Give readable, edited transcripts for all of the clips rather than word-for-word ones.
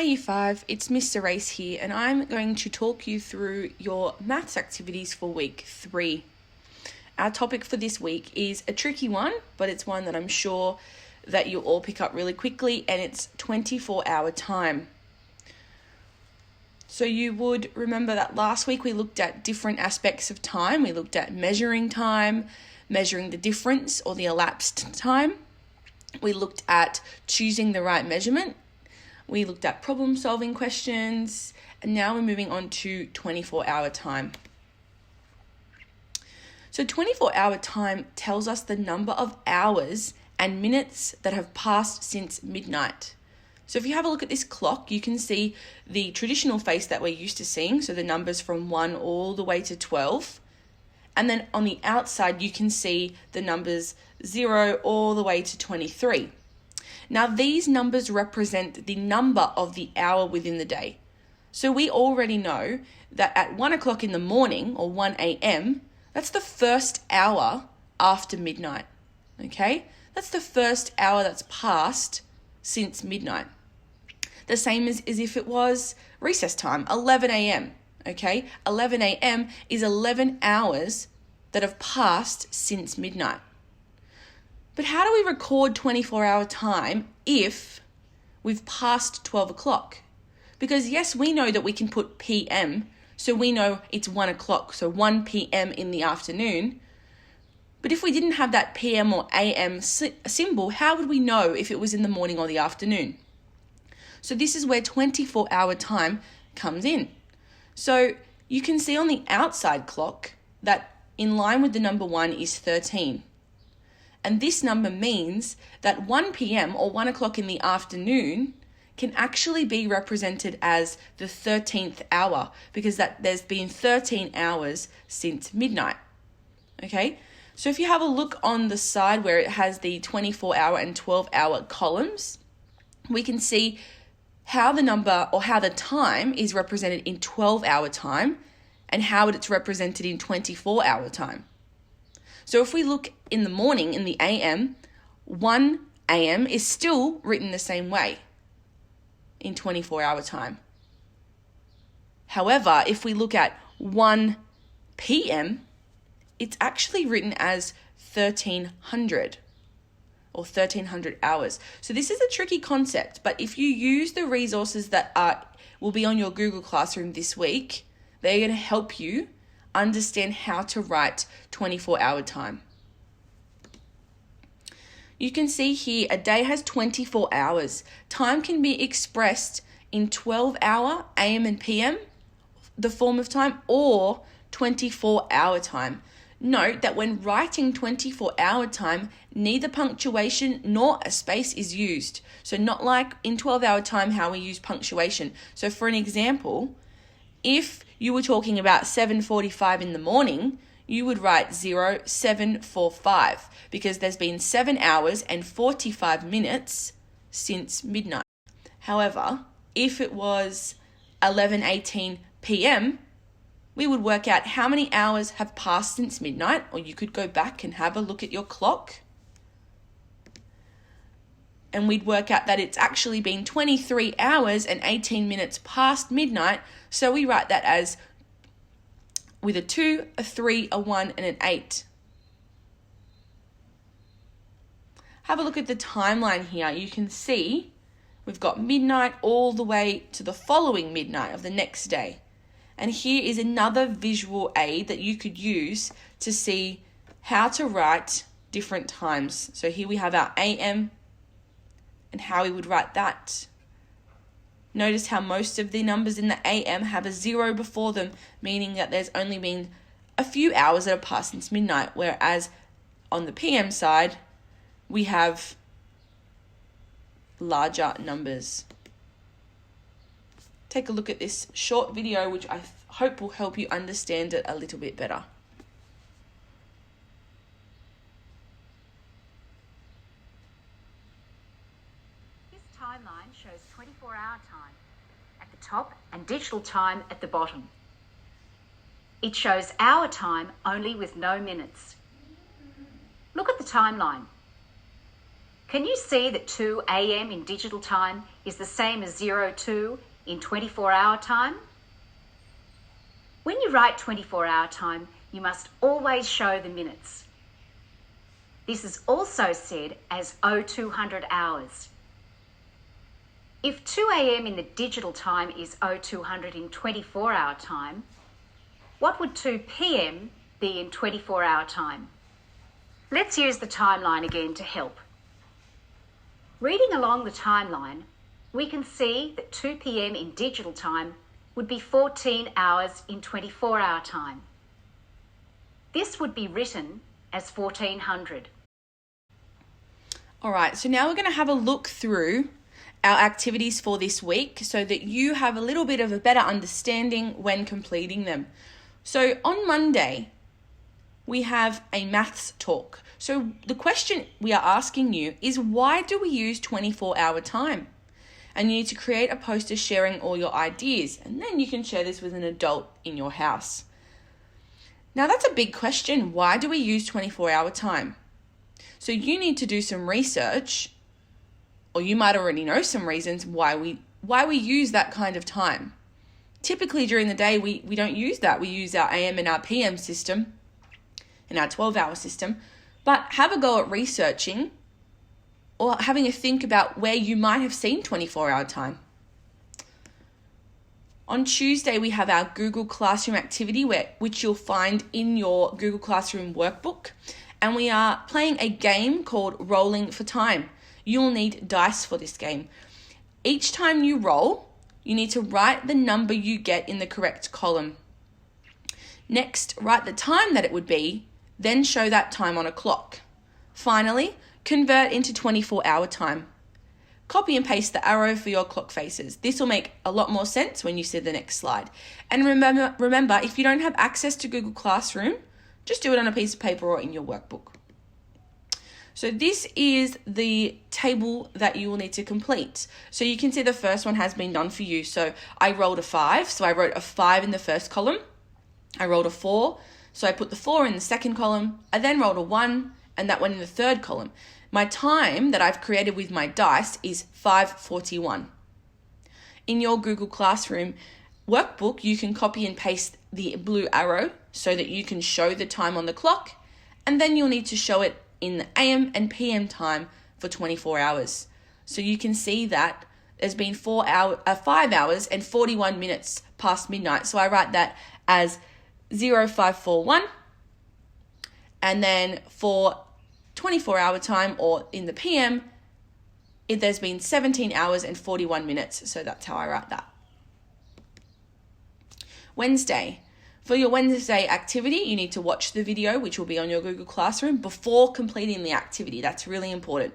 Year 5, it's Mr. Race here, and I'm going to talk you through your maths activities for week 3. Our topic for this week is a tricky one, but it's one that I'm sure that you'll all pick up really quickly, and it's 24-hour time. So you would remember that last week we looked at different aspects of time. We looked at measuring time, measuring the difference or the elapsed time. We looked at choosing the right measurement. We looked at problem-solving questions, and now we're moving on to 24-hour time. So 24-hour time tells us the number of hours and minutes that have passed since midnight. So if you have a look at this clock, you can see the traditional face that we're used to seeing, so the numbers from 1 all the way to 12. And then on the outside, you can see the numbers 0 all the way to 23. Now, these numbers represent the number of the hour within the day. So we already know that at 1 o'clock in the morning, or 1 a.m., that's the first hour after midnight, okay? That's the first hour that's passed since midnight. The same as if it was recess time, 11 a.m., okay? 11 a.m. is 11 hours that have passed since midnight. But how do we record 24-hour time if we've passed 12 o'clock? Because yes, we know that we can put PM, so we know it's 1 o'clock, so 1 p.m. in the afternoon. But if we didn't have that PM or AM symbol, how would we know if it was in the morning or the afternoon? So this is where 24-hour time comes in. So you can see on the outside clock that in line with the number 1 is 13. And this number means that 1 p.m. or 1 o'clock in the afternoon can actually be represented as the 13th hour because there's been 13 hours since midnight. Okay? So if you have a look on the side where it has the 24-hour and 12-hour columns, we can see how the number or how the time is represented in 12-hour time and how it's represented in 24-hour time. So if we look in the morning, in the AM, 1 AM is still written the same way in 24-hour time. However, if we look at 1 PM, it's actually written as 1300 or 1300 hours. So this is a tricky concept, but if you use the resources that will be on your Google Classroom this week, they're going to help you understand how to write 24-hour time. You can see here a day has 24 hours. Time can be expressed in 12-hour AM and PM, the form of time, or 24-hour time. Note that when writing 24-hour time, neither punctuation nor a space is used. So not like in 12-hour time how we use punctuation. So for an example, if you were talking about 7:45 in the morning, you would write 0745 because there's been 7 hours and 45 minutes since midnight. However, if it was 11:18 p.m., we would work out how many hours have passed since midnight, or you could go back and have a look at your clock. And we'd work out that it's actually been 23 hours and 18 minutes past midnight. So we write that as with a 2, a 3, a 1, and an 8. Have a look at the timeline here. You can see we've got midnight all the way to the following midnight of the next day. And here is another visual aid that you could use to see how to write different times. So here we have our AM and how we would write that. Notice how most of the numbers in the AM have a 0 before them, meaning that there's only been a few hours that have passed since midnight, whereas on the PM side, we have larger numbers. Take a look at this short video, which I hope will help you understand it a little bit better. Timeline shows 24-hour time at the top and digital time at the bottom. It shows hour time only with no minutes. Look at the timeline. Can you see that 2 a.m. in digital time is the same as 02 in 24-hour time? When you write 24-hour time, you must always show the minutes. This is also said as 0200 hours. If 2 a.m. in the digital time is 0200 in 24-hour time, what would 2 p.m. be in 24-hour time? Let's use the timeline again to help. Reading along the timeline, we can see that 2 p.m. in digital time would be 14 hours in 24-hour time. This would be written as 1400. All right, so now we're going to have a look through our activities for this week so that you have a little bit of a better understanding when completing them. So on Monday, we have a maths talk. So the question we are asking you is, why do we use 24-hour time? And you need to create a poster sharing all your ideas, and then you can share this with an adult in your house. Now that's a big question. Why do we use 24-hour time? So you need to do some research, or you might already know some reasons why we use that kind of time. Typically during the day, we don't use that. We use our AM and our PM system and our 12-hour system. But have a go at researching or having a think about where you might have seen 24-hour time. On Tuesday, we have our Google Classroom activity, which you'll find in your Google Classroom workbook. And we are playing a game called Rolling for Time. You'll need dice for this game. Each time you roll, you need to write the number you get in the correct column. Next, write the time that it would be, then show that time on a clock. Finally, convert into 24-hour time. Copy and paste the arrow for your clock faces. This will make a lot more sense when you see the next slide. And remember, if you don't have access to Google Classroom, just do it on a piece of paper or in your workbook. So this is the table that you will need to complete. So you can see the first one has been done for you. So I rolled a 5, so I wrote a 5 in the first column. I rolled a 4, so I put the 4 in the second column. I then rolled a 1, and that went in the third column. My time that I've created with my dice is 5:41. In your Google Classroom workbook, you can copy and paste the blue arrow so that you can show the time on the clock, and then you'll need to show it in the AM and PM time for 24 hours. So you can see that there's been 5 hours and 41 minutes past midnight. So I write that as 0541, and then for 24-hour time or in the PM, there's been 17 hours and 41 minutes. So that's how I write that. Wednesday. For your Wednesday activity, you need to watch the video, which will be on your Google Classroom, before completing the activity. That's really important.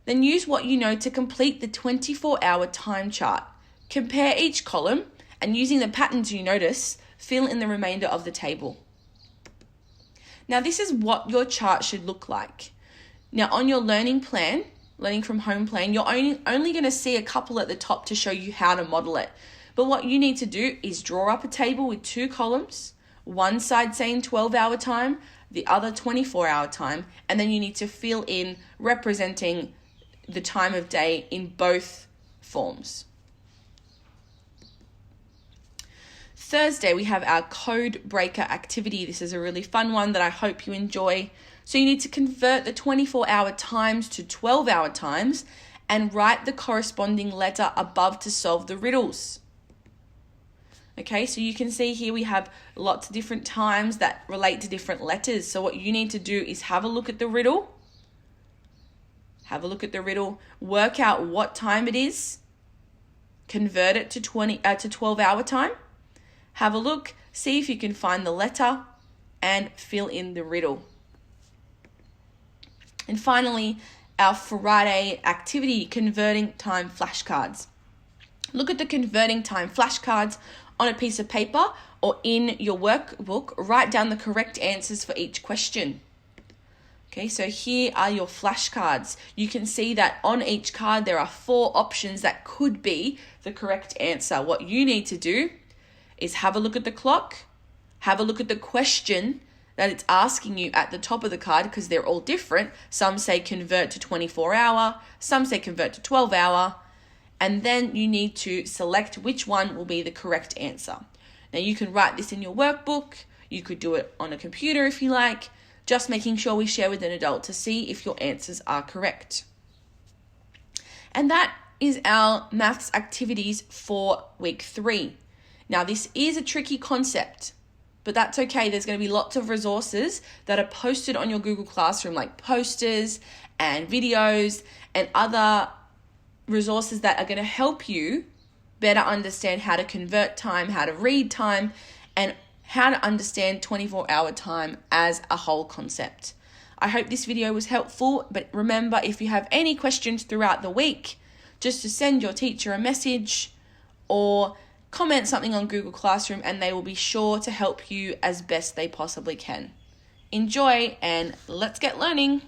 Then use what you know to complete the 24-hour time chart. Compare each column, and using the patterns you notice, fill in the remainder of the table. Now, this is what your chart should look like. Now, on your learning plan, learning from home plan, you're only going to see a couple at the top to show you how to model it. But what you need to do is draw up a table with 2 columns, one side saying 12-hour time, the other 24-hour time, and then you need to fill in representing the time of day in both forms. Thursday, we have our code breaker activity. This is a really fun one that I hope you enjoy. So you need to convert the 24-hour times to 12-hour times and write the corresponding letter above to solve the riddles. Okay, so you can see here we have lots of different times that relate to different letters. So what you need to do is have a look at the riddle. Work out what time it is. Convert it to 12-hour time. Have a look, see if you can find the letter, and fill in the riddle. And finally, our Friday activity, converting time flashcards. Look at the converting time flashcards on a piece of paper or in your workbook. Write down the correct answers for each question. Okay, so here are your flashcards. You can see that on each card there are 4 options that could be the correct answer. What you need to do is have a look at the clock, have a look at the question, that it's asking you at the top of the card, because they're all different. Some say convert to 24-hour, some say convert to 12-hour, and then you need to select which one will be the correct answer. Now you can write this in your workbook, you could do it on a computer if you like, just making sure we share with an adult to see if your answers are correct. And that is our maths activities for week 3. Now this is a tricky concept, but that's okay. There's going to be lots of resources that are posted on your Google Classroom, like posters and videos and other resources that are going to help you better understand how to convert time, how to read time, and how to understand 24-hour time as a whole concept. I hope this video was helpful, but remember, if you have any questions throughout the week, just to send your teacher a message or comment something on Google Classroom and they will be sure to help you as best they possibly can. Enjoy, and let's get learning.